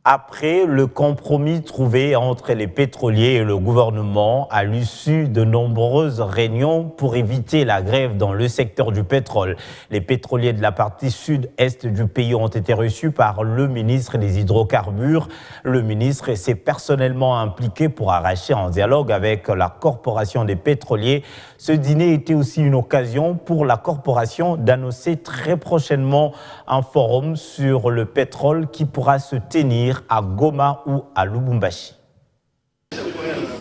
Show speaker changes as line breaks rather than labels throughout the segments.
Après le compromis trouvé entre les pétroliers et le gouvernement à l'issue de nombreuses réunions pour éviter la grève dans le secteur du pétrole, les pétroliers de la partie sud-est du pays ont été reçus par le ministre des Hydrocarbures. Le ministre s'est personnellement impliqué pour arracher un dialogue avec la corporation des pétroliers. Ce dîner était aussi une occasion pour la corporation d'annoncer très prochainement un forum sur le pétrole qui pourra se tenir à Goma ou à Lubumbashi.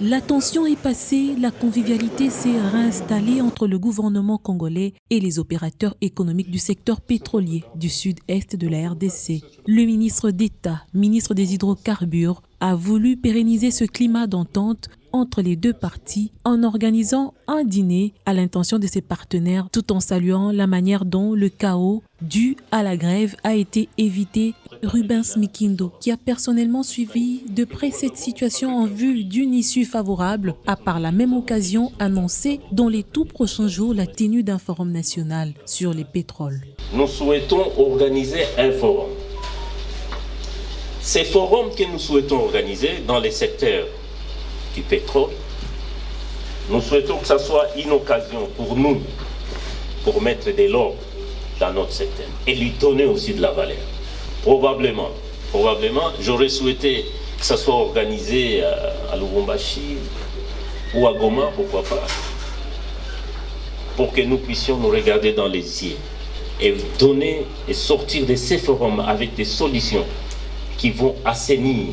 La tension est passée, la convivialité s'est réinstallée entre le gouvernement congolais et les opérateurs économiques du secteur pétrolier du sud-est de la RDC. Le ministre d'État, ministre des Hydrocarbures, a voulu pérenniser ce climat d'entente entre les deux parties en organisant un dîner à l'intention de ses partenaires tout en saluant la manière dont le chaos dû à la grève a été évité. Rubens Mikindo, qui a personnellement suivi de près cette situation en vue d'une issue favorable, a par la même occasion annoncé dans les tout prochains jours la tenue d'un forum national sur les pétroles.
Nous souhaitons organiser un forum. Ces forums que nous souhaitons organiser dans les secteurs du pétrole, nous souhaitons que ce soit une occasion pour nous, pour mettre de l'ordre dans notre secteur et lui donner aussi de la valeur. Probablement, j'aurais souhaité que ça soit organisé à Lubumbashi ou à Goma, pourquoi pas, pour que nous puissions nous regarder dans les yeux et donner et sortir de ces forums avec des solutions qui vont assainir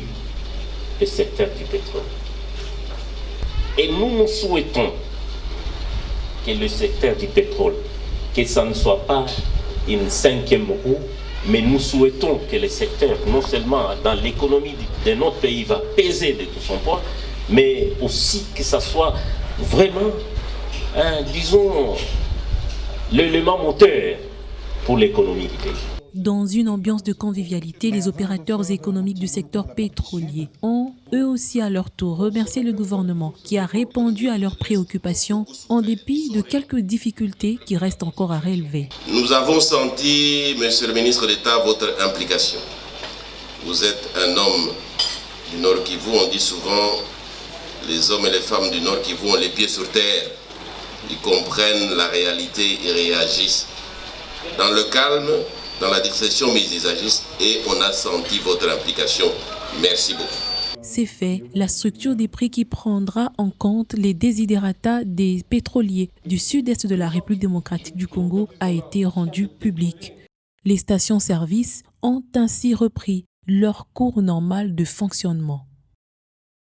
le secteur du pétrole. Et nous souhaitons que le secteur du pétrole, que ça ne soit pas une cinquième roue, mais nous souhaitons que le secteur, non seulement dans l'économie de notre pays, va peser de tout son poids, mais aussi que ça soit vraiment, disons, l'élément moteur pour l'économie du pays.
Dans une ambiance de convivialité, les opérateurs économiques du secteur pétrolier ont, eux aussi à leur tour, remercié le gouvernement qui a répondu à leurs préoccupations en dépit de quelques difficultés qui restent encore à relever.
Nous avons senti, Monsieur le ministre d'État, votre implication. Vous êtes un homme du Nord Kivu, on dit souvent les hommes et les femmes du Nord Kivu ont les pieds sur terre. Ils comprennent la réalité et réagissent dans le calme, dans la discrétion, mais ils agissent et on a senti votre implication. Merci beaucoup.
C'est fait, la structure des prix qui prendra en compte les desiderata des pétroliers du sud-est de la République démocratique du Congo a été rendue publique. Les stations-service ont ainsi repris leur cours normal de fonctionnement.